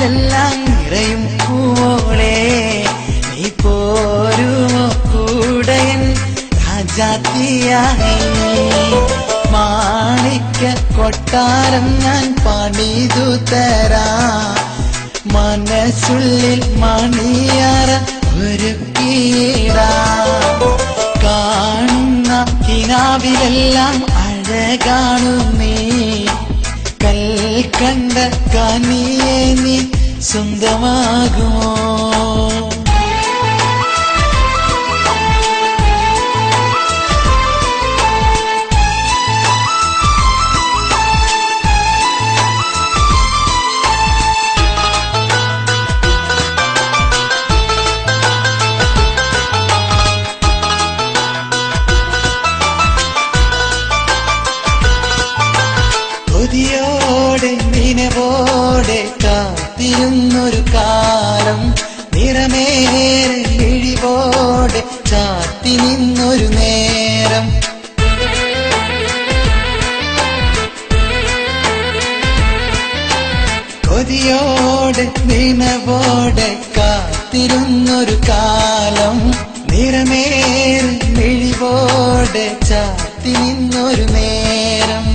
കിനാവിലെല്ലാം നിറയും പൂവോളെ നീ പോരുമോ കൂടയൻ രാജാത്തിയായി മാണിക്യ കൊട്ടാരം ഞാൻ പണിതു തരാം മനസ്സുള്ളിൽ മണിയറ ഒരുക്കിയിടാം കാണുന്ന കിനാവിലെല്ലാം അഴകാണു നീ കൽക്കണ്ട കനിയെ നീ സ്വന്തമാകുമോ കൊതിയോടെ നിനവോടെ കാത്തിരുന്നൊരു കാലം നിറമേറെ ഇഴിവോടെ ചാത്തി നിന്നൊരു നേരം കൊതിയോടെ നിനവോടെ കാത്തിരുന്നൊരു കാലം നിറമേറെ ഇഴിവോടെ ചാത്തി നിന്നൊരു നേരം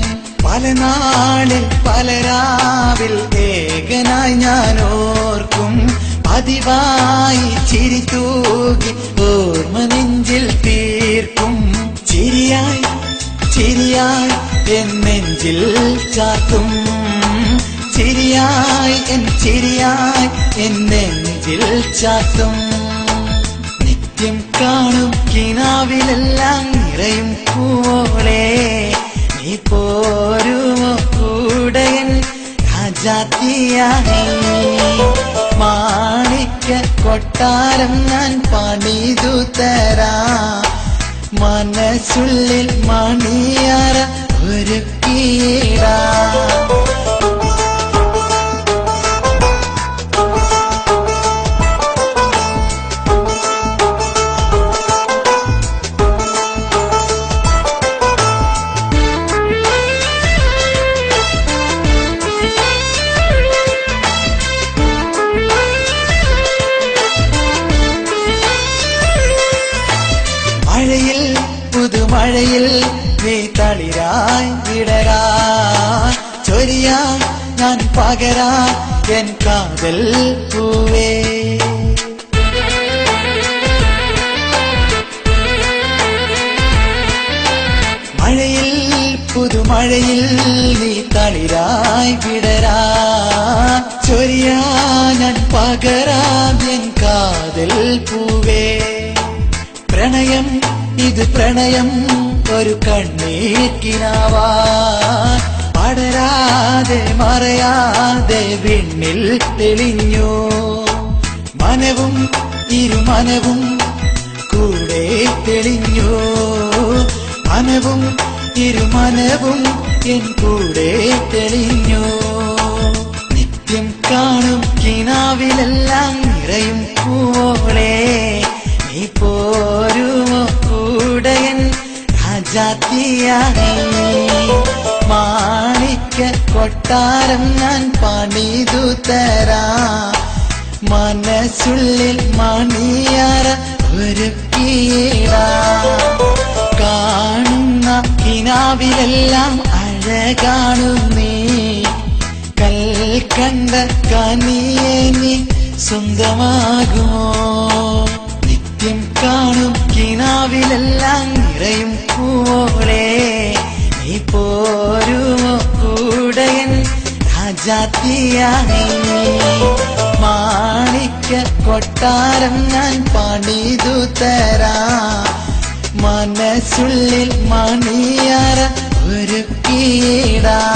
പല നാളിൽ പല രാവിൽ ഏകനായി ഞാൻ ഓർക്കും പതിവായി ചിരി തൂകി ഓർമ്മ നെഞ്ചിൽ തീർക്കും ചിരിയായി ചിരിയായി എൻ നെഞ്ചിൽ ചാത്തും ചിരിയായി എൻ നെഞ്ചിൽ ചാത്തും നിത്യം കാണും കിനാവിലെല്ലാം നിറയും പൂവോളെ നീ പോരുമോ കൂടയൻ രാജാത്തിയായി മാണിക്യ കൊട്ടാരം ഞാൻ പണിതു തരാം മനസ്സുള്ളിൽ മണിയറ ഒരുക്കിയിടാം മഴയിൽ പുതുമഴയിൽ നീ തളിരായി വിടരാ ചൊരിയാ ഞാൻ പകരാ എൻ കാതൽ പൂവേ മഴയിൽ പുതുമഴയിൽ നീ തളിരായി വിടരാ ചൊരിയാ ഞാൻ പകരാ എൻ കാതൽ പൂവേ പ്രണയം ഇത് പ്രണയം ഒരു കണ്ണീർക്കിനാവാ പടരാതെ മറയാതെ വിണ്ണിൽ തെളിഞ്ഞു മനവും ഇരുമനവും കൂടെ തെളിഞ്ഞു മനവും ഇരുമനവും എൻ കൂടെ തെളിഞ്ഞു നിത്യം കാണും കിനാവിലെല്ലാം നിറയും പൂവോളെ നീ പോരുമോ കൂടയൻ രാജാത്തിയായി മാണിക്യ കൊട്ടാരം ഞാൻ പണിതു തരാം മനസ്സുള്ളിൽ മണിയറ ഒരുക്കിയിടാം കാണുന്ന കിനാവിലെല്ലാം അഴകാണു നീ കൽക്കണ്ട കനിയെ നീ സ്വന്തമാകുമോ നിത്യം കാണും കിനാവിലെല്ലാം നിറയും പൂവോളെ നീ പോരുമോ കൂടയൻ രാജാത്തിയായി മാണിക്യ കൊട്ടാരം ഞാൻ പണിതു തരാം മനസ്സുള്ളിൽ മണിയറ ഒരുക്കിയിടാം